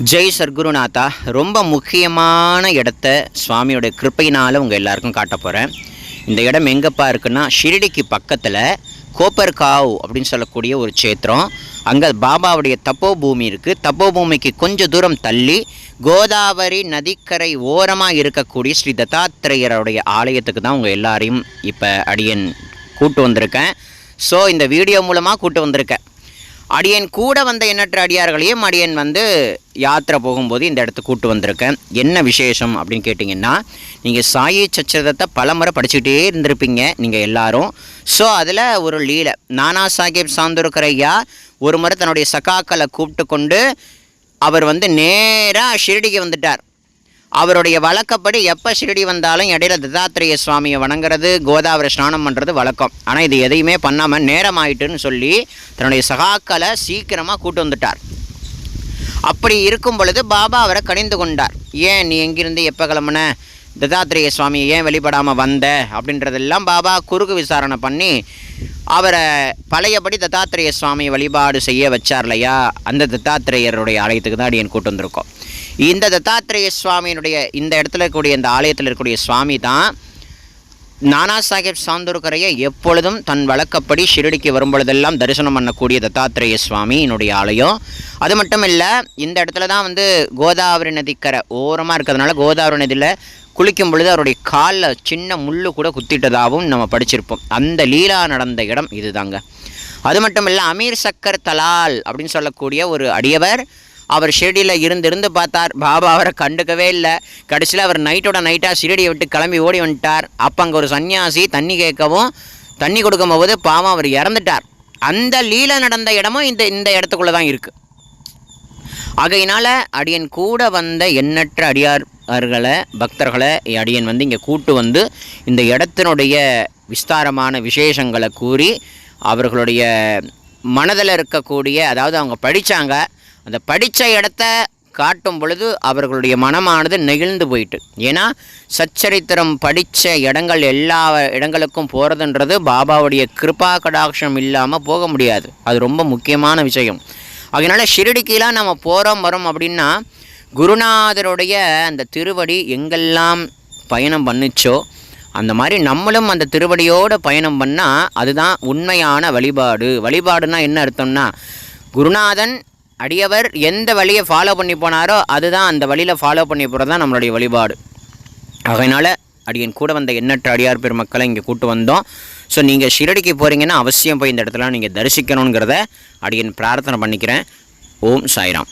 ஜெய் சர்க்குருநாதா. ரொம்ப முக்கியமான இடத்த சுவாமியோட கிருப்பையினால் உங்கள் எல்லாருக்கும் காட்ட போகிறேன். இந்த இடம் எங்கேப்பா இருக்குன்னா, ஷிரடிக்கு பக்கத்தில் கோப்பர்காவ் அப்படின்னு சொல்லக்கூடிய ஒரு க்ஷேத்திரம். அங்கே பாபாவுடைய தப்போபூமி இருக்குது. தப்போபூமிக்கு கொஞ்சம் தூரம் தள்ளி கோதாவரி நதிக்கரை ஓரமாக இருக்கக்கூடிய ஸ்ரீ தத்தாத்திரேயருடைய ஆலயத்துக்கு தான் உங்கள் எல்லாரையும் இப்போ அடியன் கூட்டு வந்திருக்கேன். ஸோ இந்த வீடியோ மூலமாக கூட்டு வந்திருக்கேன். அடியன் கூட வந்த எண்ணற்ற அடியார்களையும் அடியன் யாத்திரை போகும்போது இந்த இடத்துக்கு கூட்டு வந்திருக்கேன். என்ன விசேஷம் அப்படின்னு கேட்டிங்கன்னா, நீங்கள் சாயி சச்சரிதத்தை பல முறை படிச்சுக்கிட்டே இருந்திருப்பீங்க நீங்கள் எல்லாரும். ஸோ அதில் ஒரு லீலை, நானா சாஹேப் சாந்தோர்கர் ஐயா ஒரு முறை தன்னுடைய சகாக்களை கூப்பிட்டு கொண்டு அவர் நேராக ஷிரடிக்கு வந்துட்டார். அவருடைய வழக்கப்படி எப்போ ஷிரடி வந்தாலும் இடையில தத்தாத்திரேய சுவாமியை வணங்குறது, கோதாவரி ஸ்நானம் பண்ணுறது வழக்கம். ஆனால் இது எதையுமே பண்ணாமல் நேரம் ஆயிட்டுன்னு சொல்லி தன்னுடைய சகாக்களை சீக்கிரமாக கூட்டு வந்துட்டார். அப்படி இருக்கும் பொழுது பாபா அவரை கணிந்து கொண்டார். ஏன் நீ எங்கிருந்து எப்போ கிளம்புன, தத்தாத்திரேய சுவாமியை ஏன் வெளிப்படாமல் வந்த அப்படின்றதெல்லாம் பாபா குறுக்கு விசாரணை பண்ணி அவரை பழையபடி தத்தாத்திரேய சுவாமியை வழிபாடு செய்ய வச்சார் இல்லையா. அந்த தத்தாத்திரேயருடைய ஆலயத்துக்கு தான் அடியன் கூட்டு வந்திருக்கோம். இந்த தத்தாத்திரேய சுவாமியினுடைய இந்த இடத்துல இருக்கக்கூடிய இந்த ஆலயத்தில் இருக்கக்கூடிய சுவாமி தான் நானா சாஹேப் சாந்தோர்கரையை எப்பொழுதும் தன் வழக்கப்படி ஷிரடிக்கு வரும்பொழுதெல்லாம் தரிசனம் பண்ணக்கூடிய தத்தாத்திரேய சுவாமியினுடைய ஆலயம். அது மட்டும் இல்லை, இந்த இடத்துல தான் கோதாவரி நதிக்கரை ஓரமாக இருக்கிறதுனால கோதாவரி நதியில் குளிக்கும் பொழுது அவருடைய காலில் சின்ன முள்ளு கூட குத்திட்டதாகவும் நம்ம படிச்சிருப்போம். அந்த லீலா நடந்த இடம் இது தாங்க. அது மட்டும் இல்லை, அமீர் சக்கர் தலால் அப்படின்னு சொல்லக்கூடிய ஒரு அடியவர் அவர் ஷிரடியில் இருந்து பார்த்தார். பாபா அவரை கண்டுக்கவே இல்லை. கடைசியில் அவர் நைட்டாக ஷிரடியை விட்டு கிளம்பி ஓடி வந்துட்டார். அப்போ அங்கே ஒரு சன்னியாசி தண்ணி கேட்கவும் தண்ணி கொடுக்கும் போது பாவம் அவர் இறந்துட்டார். அந்த லீலை நடந்த இடமும் இந்த இடத்துக்குள்ளே தான் இருக்குது. ஆகையினால் அடியன் கூட வந்த எண்ணற்ற அடியார்களை பக்தர்களை அடியன் இங்கே கூட்டு இந்த இடத்தினுடைய விஸ்தாரமான விசேஷங்களை கூறி அவர்களுடைய மனதில் இருக்கக்கூடிய, அதாவது அவங்க படித்தாங்க, அந்த படித்த இடத்த காட்டும் பொழுது அவர்களுடைய மனமானது நெகிழ்ந்து போயிட்டு. ஏன்னா சச்சரித்திரம் படித்த இடங்கள் எல்லா இடங்களுக்கும் போகிறதுன்றது பாபாவுடைய கிருபா கடாட்சம் இல்லாமல் போக முடியாது. அது ரொம்ப முக்கியமான விஷயம். அதனால் ஷிரடிக்கெலாம் நம்ம போகிறோம் வரோம் அப்படின்னா, குருநாதருடைய அந்த திருவடி எங்கெல்லாம் பயணம் பண்ணிச்சோ அந்த மாதிரி நம்மளும் அந்த திருவடியோடு பயணம் பண்ணால் அதுதான் உண்மையான வழிபாடு. வழிபாடுனா என்ன அர்த்தம்னா, குருநாதன் அடியவர் எந்த வழியை ஃபாலோ பண்ணி போனாரோ அதுதான் அந்த வழியில் ஃபாலோ பண்ணி போகிறது தான் நம்மளுடைய வழிபாடு. அதனால் அடியன் கூட வந்த எண்ணற்ற அடியார் பெருமக்களை இங்கே கூட்டு வந்தோம். ஸோ நீங்கள் ஷிரடிக்கு போகிறீங்கன்னா அவசியம் போய் இந்த இடத்துல நீங்கள் தரிசிக்கணுங்கிறத அடியன் பிரார்த்தனை பண்ணிக்கிறேன். ஓம் சாய்ராம்.